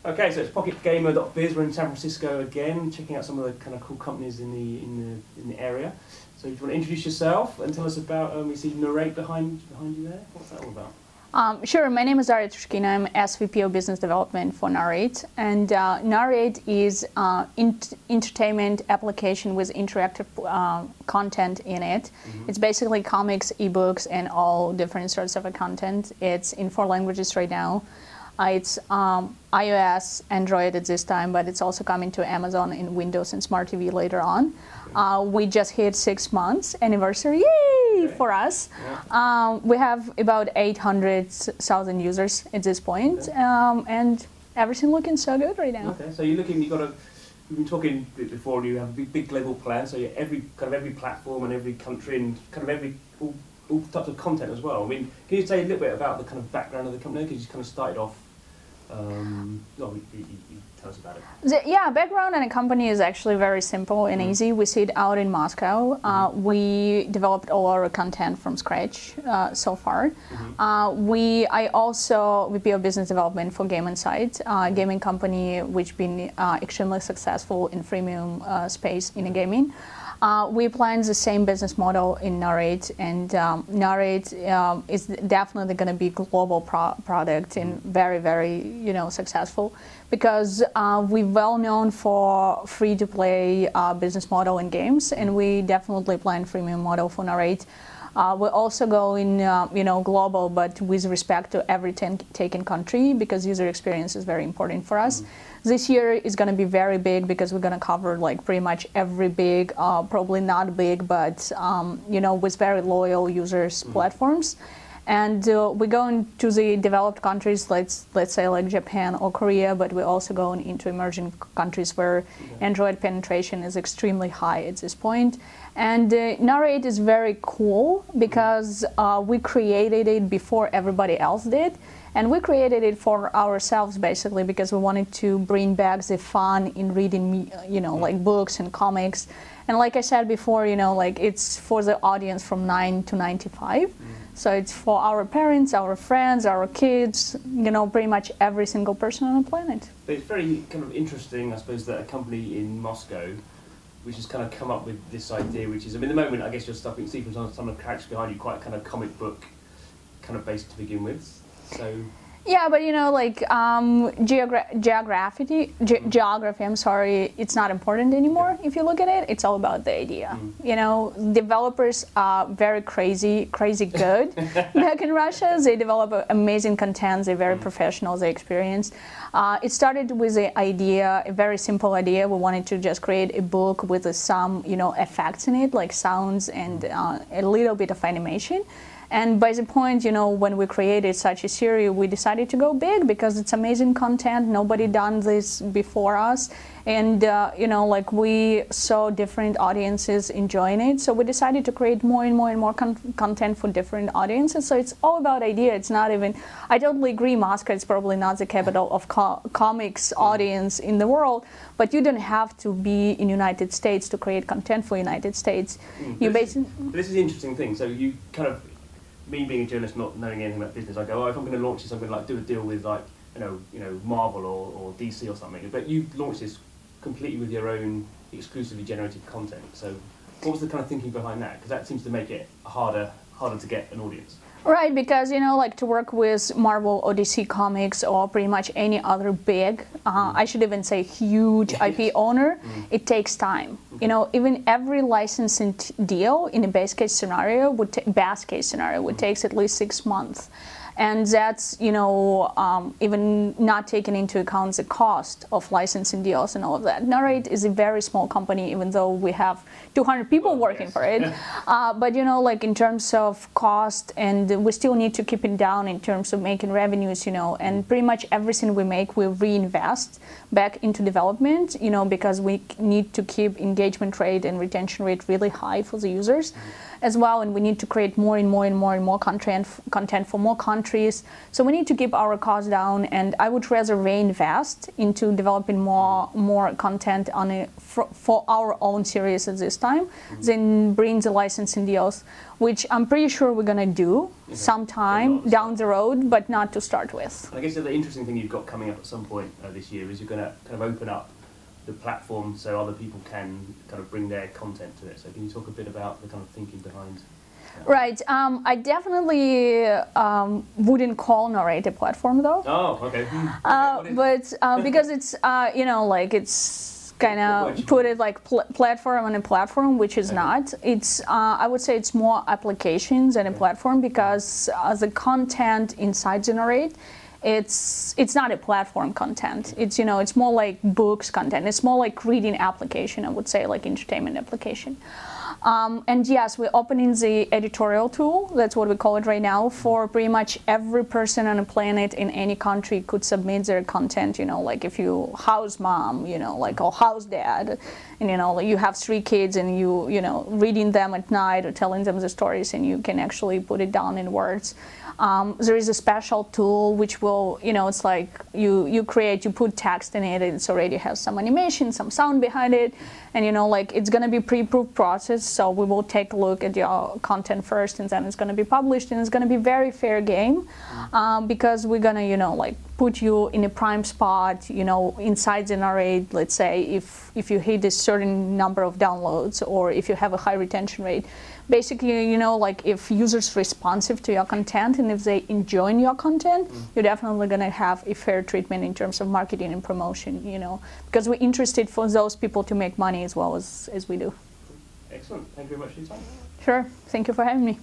Okay, so it's pocketgamer.biz. We're in San Francisco again, checking out some of the kind of cool companies in the area. So if you want to introduce yourself and tell us about, we see NARR8 behind you there. What's that all about? Sure, my name is Darya Trushkina. I'm SVP of Business Development for NARR8. And NARR8 is entertainment application with interactive content in it. Mm-hmm. It's basically comics, ebooks, and all different sorts of content. It's in 4 languages right now. It's iOS, Android at this time, but it's also coming to Amazon in Windows and Smart TV later on. Okay. We just hit 6 months anniversary, yay, okay, for us. Yeah. We have about 800,000 users at this point, okay, and everything looking so good right now. Okay, so you've been talking before, and you have a big global plan, so every platform and every country and kind of all types of content as well. I mean, can you say a little bit about the kind of background of the company? Because you kind of started off, you tell us about it. Yeah, background in a company is actually very simple and easy. We sit out in Moscow. We developed all our content from scratch so far. I also VP of Business Development for Game Insight, a gaming company which been extremely successful in freemium space in gaming. We plan the same business model in NARR8, and NARR8 is definitely going to be a global product and very, very, successful, because we're well known for free-to-play business model in games, and we definitely plan freemium model for NARR8. We're also going, global, but with respect to every taken country, because user experience is very important for us. This year is going to be very big because we're going to cover like pretty much every big, probably not big, but with very loyal users platforms. And we're going to the developed countries, let's say like Japan or Korea, but we're also going into emerging countries where Android penetration is extremely high at this point. And NARR8 is very cool because we created it before everybody else did. And we created it for ourselves, basically, because we wanted to bring back the fun in reading, like books and comics. And like I said before, it's for the audience from 9 to 95. So it's for our parents, our friends, our kids, pretty much every single person on the planet. But it's very kind of interesting, I suppose, that a company in Moscow, which has kind of come up with this idea, which is, at the moment, I guess you're stuck, you see from some of the characters behind you, quite kind of comic book kind of based to begin with. So. Yeah, but geography, I'm sorry, it's not important anymore. If you look at it, it's all about the idea. Developers are very crazy good back in Russia. They develop amazing content. They're very professional. They experience. It started with an idea, a very simple idea. We wanted to just create a book with some, effects in it, like sounds and a little bit of animation. And by the point, when we created such a series, we decided to go big because it's amazing content. Nobody done this before us. And, we saw different audiences enjoying it. So we decided to create more and more and more content for different audiences. So it's all about idea. It's not even, I totally agree, Moscow is probably not the capital of comics audience in the world, but you don't have to be in United States to create content for United States. This is the interesting thing. So you kind of, me being a journalist, not knowing anything about business, I go, if I'm going to launch this, I'm going to do a deal with Marvel or DC or something. But you launched this completely with your own exclusively generated content. So what was the kind of thinking behind that? Because that seems to make it harder to get an audience. Right, because to work with Marvel or DC Comics or pretty much any other big, I should even say huge IP owner, it takes time. Even every licensing deal in a best case scenario would take at least 6 months. And that's, even not taking into account the cost of licensing deals and all of that. NARR8 is a very small company, even though we have 200 people working for it. But, in terms of cost, and we still need to keep it down in terms of making revenues, and pretty much everything we make, we reinvest back into development, because we need to keep engagement rate and retention rate really high for the users as well. And we need to create more and more content for more countries countries. So we need to keep our costs down, and I would rather reinvest into developing more content on it for our own series at this time than bring the licensing deals, which I'm pretty sure we're going to do sometime down the road, but not to start with. I guess the interesting thing you've got coming up at some point this year is you're going to kind of open up the platform so other people can kind of bring their content to it. So can you talk a bit about the kind of thinking behind that? Right. I definitely wouldn't call NARR8 a platform, though. Oh, okay. But because it's, you know, like it's kind of put it like platform on a platform, which is not. It's, I would say it's more applications than a platform, because the content inside the NARR8, it's not a platform content. It's, you know, it's more like books content. It's more like reading application, I would say, like entertainment application. And yes, we're opening the editorial tool, that's what we call it right now, for pretty much every person on the planet in any country could submit their content, you know, like if you house mom, you know, like, or house dad, and, you know, like you have 3 kids and you know, reading them at night or telling them the stories, and you can actually put it down in words. There is a special tool which will, you know, it's like you put text in it, it already has some animation, some sound behind it, and, you know, like it's going to be pre-approved process, so we will take a look at your content first, and then it's going to be published, and it's going to be very fair game, because we're going to, you know, like put you in a prime spot, you know, inside the NARR8, let's say, if you hit a certain number of downloads, or if you have a high retention rate. Basically, you know, like if users responsive to your content and if they enjoy your content, you're definitely going to have a fair treatment in terms of marketing and promotion, you know, because we're interested for those people to make money as well as we do. Excellent. Thank you very much for your time. Sure. Thank you for having me.